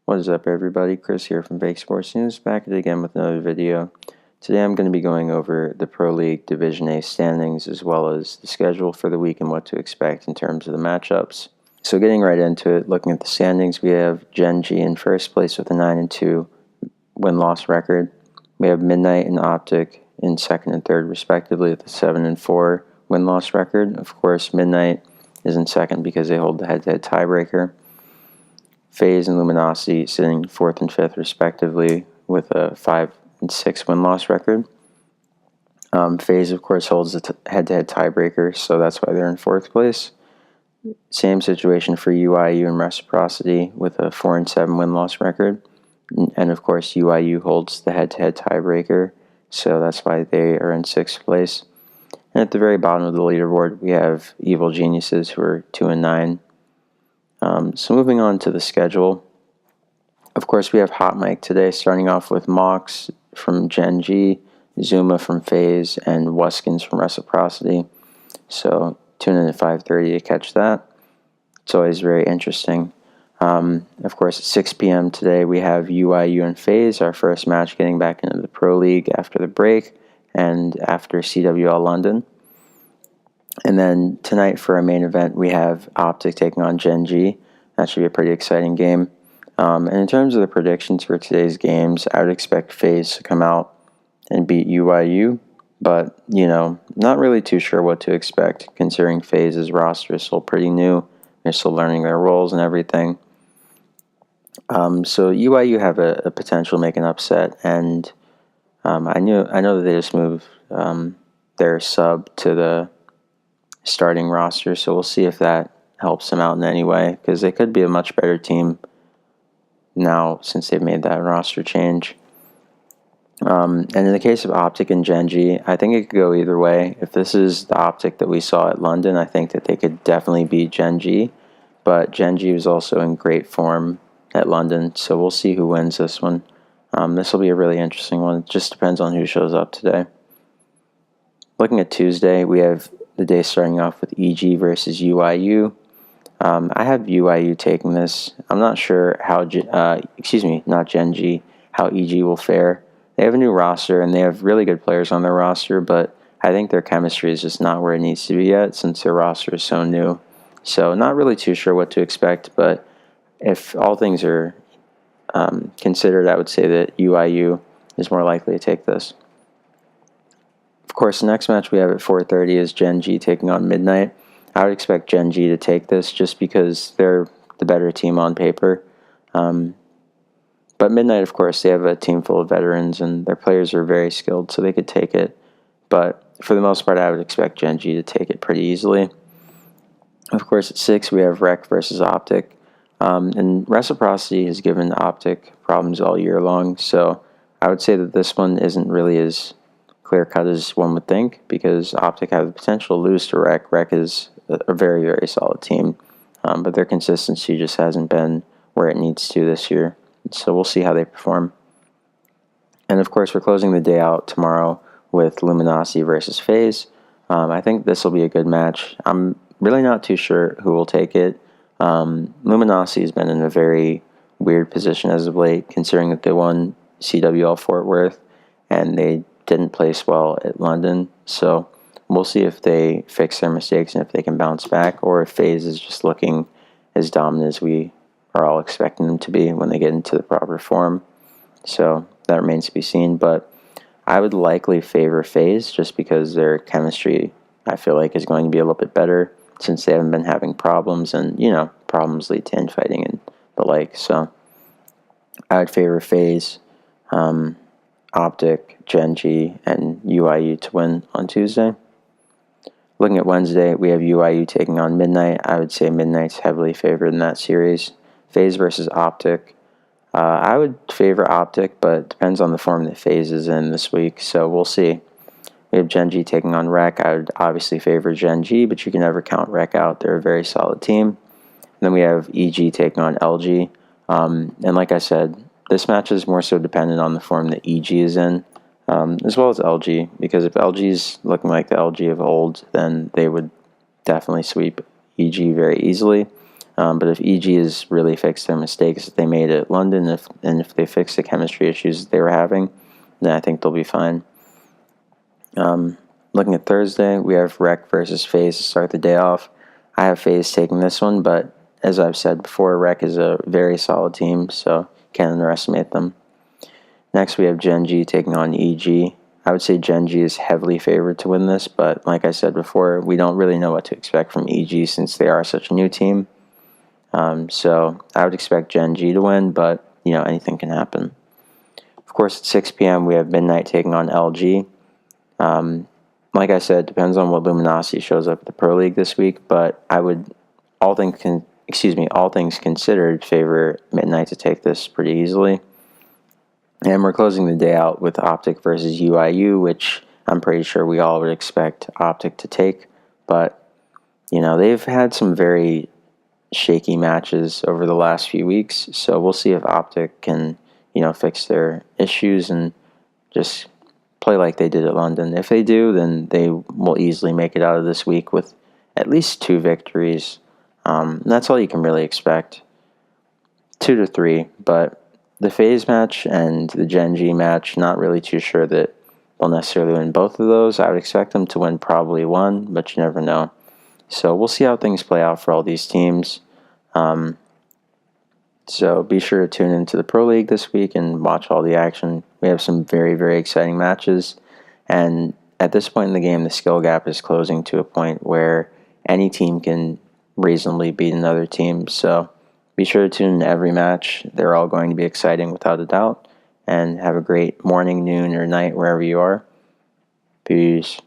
What is up, everybody? Chris here from Fake Sports News, back at it again with another video. Today I'm going to be going over the Pro League Division A standings as well as the schedule for the week and what to expect in terms of the matchups. So getting right into it, looking at the standings, we have Gen.G in first place with a 9-2 win-loss record. We have Midnight and Optic in second and third respectively with a 7-4 win-loss record. Of course, Midnight is in second because they hold the head-to-head tiebreaker. FaZe and Luminosity sitting fourth and fifth respectively with a 5-6 win-loss record. FaZe, of course, holds the head-to-head tiebreaker, so that's why they're in fourth place. Same situation for UIU and Reciprocity with a 4-7 win-loss record. And, of course, UIU holds the head-to-head tiebreaker, so that's why they are in sixth place. And at the very bottom of the leaderboard, we have Evil Geniuses, who are 2-9. So moving on to the schedule, of course we have Hot Mic today, starting off with Mox from Gen.G, Zuma from FaZe, and Wuskins from Reciprocity. So tune in at 5:30 to catch that. It's always very interesting. Of course, at 6 p.m. today we have UIU and FaZe, our first match getting back into the Pro League after the break and after CWL London. And then tonight for our main event, we have Optic taking on Gen.G. That should be a pretty exciting game. And in terms of the predictions for today's games, I would expect FaZe to come out and beat UIU. But, not really too sure what to expect, considering FaZe's roster is still pretty new. They're still learning their roles and everything. So UIU have a potential to make an upset. And I know that they just moved their sub to the starting roster, so we'll see if that helps them out in any way, because they could be a much better team now since they've made that roster change. And in the case of Optic and Gen.G, I think it could go either way. If this is the Optic that we saw at London, I think that they could definitely beat Gen.G, but Gen.G was also in great form at London, so we'll see who wins this one. This will be a really interesting one. It just depends on who shows up today. Looking at Tuesday, we have the day starting off with EG versus UIU. I have UIU taking this. I'm not sure how, not Gen.G, how EG will fare. They have a new roster, and they have really good players on their roster, but I think their chemistry is just not where it needs to be yet since their roster is so new. So not really too sure what to expect, but if all things are considered, I would say that UIU is more likely to take this. Of course, the next match we have at 4:30 is Gen.G taking on Midnight. I would expect Gen.G to take this just because they're the better team on paper. But Midnight, of course, they have a team full of veterans, and their players are very skilled, so they could take it. But for the most part, I would expect Gen.G to take it pretty easily. Of course, at 6, we have Rec versus Optic. And Reciprocity has given Optic problems all year long, so I would say that this one isn't really as clear-cut as one would think, because Optic have the potential to lose to Rec. Rec is a very, very solid team, but their consistency just hasn't been where it needs to this year. So we'll see how they perform. And of course, we're closing the day out tomorrow with Luminosity versus FaZe. I think this will be a good match. I'm really not too sure who will take it. Luminosity has been in a very weird position as of late, considering that they won CWL Fort Worth, and they didn't place well at London. So we'll see if they fix their mistakes and if they can bounce back, or if FaZe is just looking as dominant as we are all expecting them to be when they get into the proper form. So that remains to be seen, but I would likely favor FaZe just because their chemistry, I feel like, is going to be a little bit better since they haven't been having problems, and problems lead to infighting and the like. So I would favor FaZe, Optic, Gen.G, and UIU to win on Tuesday. Looking at Wednesday, we have UIU taking on Midnight. I would say Midnight's heavily favored in that series. FaZe versus Optic. I would favor Optic, but it depends on the form that FaZe is in this week, so we'll see. We have Gen.G taking on Rec. I would obviously favor Gen.G, but you can never count Rec out. They're a very solid team. And then we have EG taking on LG. And like I said, this match is more so dependent on the form that EG is in, as well as LG, because if LG is looking like the LG of old, then they would definitely sweep EG very easily. But if EG has really fixed their mistakes that they made at London, if they fix the chemistry issues that they were having, then I think they'll be fine. Looking at Thursday, we have Rec versus FaZe to start the day off. I have FaZe taking this one, but as I've said before, Rec is a very solid team, so can't underestimate them. Next, we have Gen.G taking on EG. I would say Gen.G is heavily favored to win this, but like I said before, we don't really know what to expect from EG since they are such a new team. So I would expect Gen.G to win, but anything can happen. Of course, at 6 p.m. we have Midnight taking on LG. Like I said, it depends on what Luminosity shows up at the Pro League this week, but I would, all things considered, favor Midnight to take this pretty easily. And we're closing the day out with Optic versus UIU, which I'm pretty sure we all would expect Optic to take. But, they've had some very shaky matches over the last few weeks, so we'll see if Optic can, fix their issues and just play like they did at London. If they do, then they will easily make it out of this week with at least 2 victories. That's all you can really expect. 2 to 3, but the FaZe match and the Gen.G match, not really too sure that they'll necessarily win both of those. I would expect them to win probably one, but you never know. So we'll see how things play out for all these teams. So be sure to tune into the Pro League this week and watch all the action. We have some very, very exciting matches. And at this point in the game, the skill gap is closing to a point where any team can reasonably beat another team. So be sure to tune in to every match. They're all going to be exciting without a doubt. And have a great morning, noon, or night wherever you are. Peace.